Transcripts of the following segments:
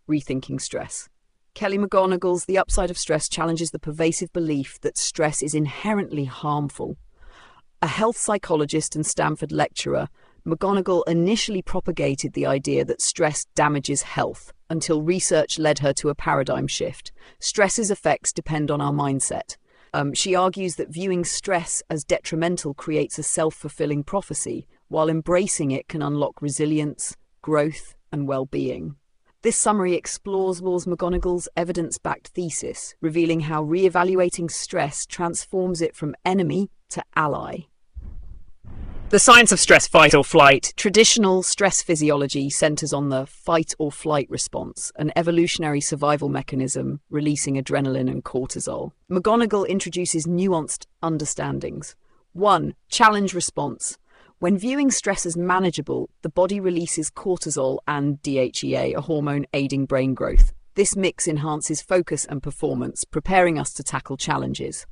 Rethinking Stress. Kelly McGonigal's The Upside of Stress challenges the pervasive belief that stress is inherently harmful. A health psychologist and Stanford lecturer, McGonigal initially propagated the idea that stress damages health until research led her to a paradigm shift. Stress's effects depend on our mindset. She argues that viewing stress as detrimental creates a self-fulfilling prophecy, while embracing it can unlock resilience, growth, and well-being. This summary explores McGonigal's evidence-backed thesis, revealing how reevaluating stress transforms it from enemy to ally. The science of stress, fight or flight. Traditional stress physiology centers on the fight or flight response, an evolutionary survival mechanism releasing adrenaline and cortisol. McGonigal introduces nuanced understandings. 1. Challenge response. When viewing stress as manageable, the body releases cortisol and DHEA, a hormone aiding brain growth. This mix enhances focus and performance, preparing us to tackle challenges.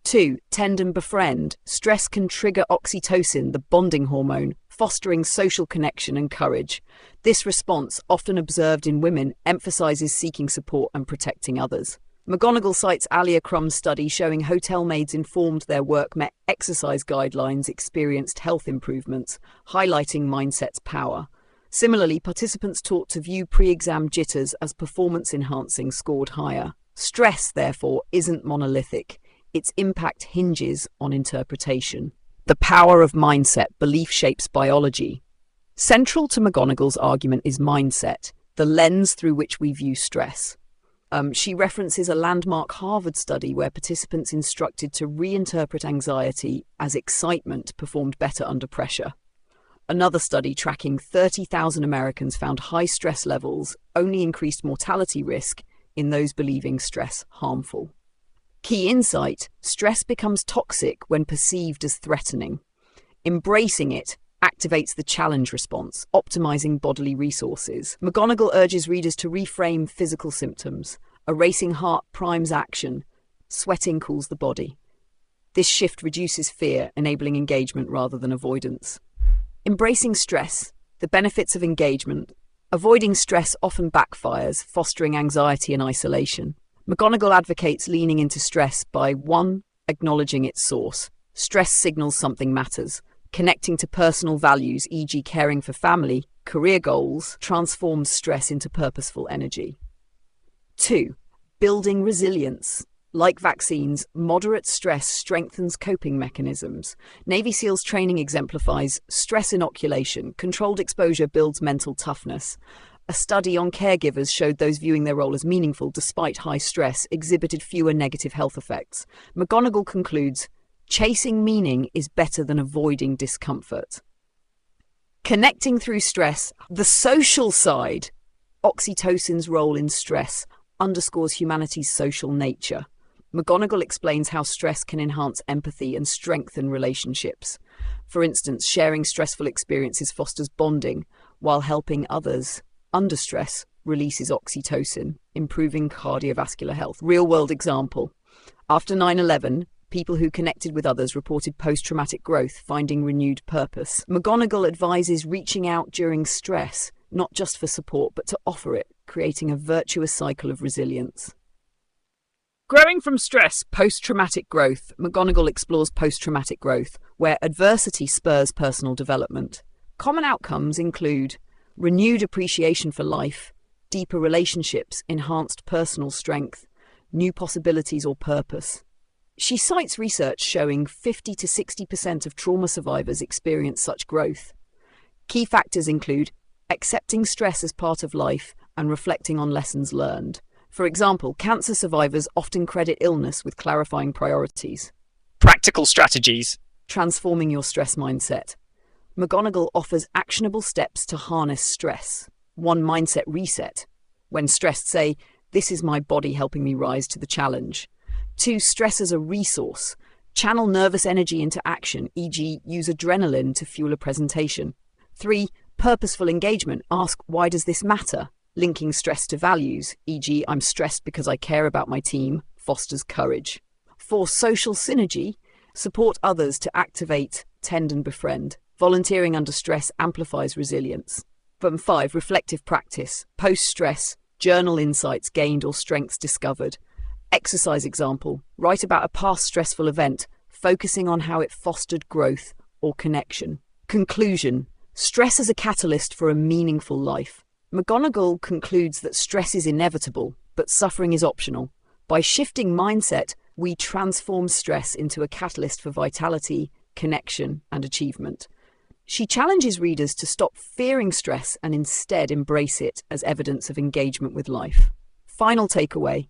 2. Tend and befriend. Stress can trigger oxytocin, the bonding hormone, fostering social connection and courage. This response, often observed in women, emphasizes seeking support and protecting others. McGonigal cites Alia Crumb's study showing hotel maids informed their work met exercise guidelines experienced health improvements, highlighting mindset's power. Similarly, participants taught to view pre-exam jitters as performance-enhancing scored higher. Stress, therefore, isn't monolithic. Its impact hinges on interpretation. The power of mindset, belief shapes biology. Central to McGonigal's argument is mindset, the lens through which we view stress. She references a landmark Harvard study where participants instructed to reinterpret anxiety as excitement performed better under pressure. Another study tracking 30,000 Americans found high stress levels only increased mortality risk in those believing stress harmful. Key insight: stress becomes toxic when perceived as threatening. Embracing it activates the challenge response, optimizing bodily resources. McGonigal urges readers to reframe physical symptoms. A racing heart primes action. Sweating cools the body. This shift reduces fear, enabling engagement rather than avoidance. Embracing stress, the benefits of engagement. Avoiding stress often backfires, fostering anxiety and isolation. McGonigal advocates leaning into stress by 1. Acknowledging its source. Stress signals something matters. Connecting to personal values, e.g. caring for family, career goals, transforms stress into purposeful energy. 2. Building resilience. Like vaccines, moderate stress strengthens coping mechanisms. Navy SEALs training exemplifies stress inoculation. Controlled exposure builds mental toughness. A study on caregivers showed those viewing their role as meaningful despite high stress exhibited fewer negative health effects. McGonigal concludes, chasing meaning is better than avoiding discomfort. Connecting through stress, the social side. Oxytocin's role in stress underscores humanity's social nature. McGonigal explains how stress can enhance empathy and strengthen relationships. For instance, sharing stressful experiences fosters bonding, while helping others under stress releases oxytocin, improving cardiovascular health. Real-world example. After 9/11, people who connected with others reported post-traumatic growth, finding renewed purpose. McGonigal advises reaching out during stress, not just for support, but to offer it, creating a virtuous cycle of resilience. Growing from stress, post-traumatic growth. McGonigal explores post-traumatic growth, where adversity spurs personal development. Common outcomes include renewed appreciation for life, deeper relationships, enhanced personal strength, new possibilities or purpose. She cites research showing 50 to 60% of trauma survivors experience such growth. Key factors include accepting stress as part of life and reflecting on lessons learned. For example, cancer survivors often credit illness with clarifying priorities. Practical strategies. Transforming your stress mindset. McGonigal offers actionable steps to harness stress. 1. Mindset reset. When stressed, say, "This is my body helping me rise to the challenge." 2. Stress as a resource. Channel nervous energy into action, e.g. use adrenaline to fuel a presentation. 3. Purposeful engagement. Ask, why does this matter? Linking stress to values, e.g. I'm stressed because I care about my team, fosters courage. 4. Social synergy. Support others to activate, tend and befriend. Volunteering under stress amplifies resilience. 5. Reflective practice. Post-stress, Journal insights gained or strengths discovered. Exercise example. Write about a past stressful event, focusing on how it fostered growth or connection. Conclusion. Stress as a catalyst for a meaningful life. McGONIGAL concludes that stress is inevitable, but suffering is optional. By shifting mindset, we transform stress into a catalyst for vitality, connection, and achievement. She challenges readers to stop fearing stress and instead embrace it as evidence of engagement with life. Final takeaway.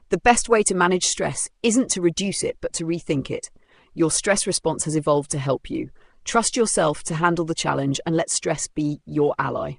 The best way to manage stress isn't to reduce it, but to rethink it. Your stress response has evolved to help you. Trust yourself to handle the challenge and let stress be your ally.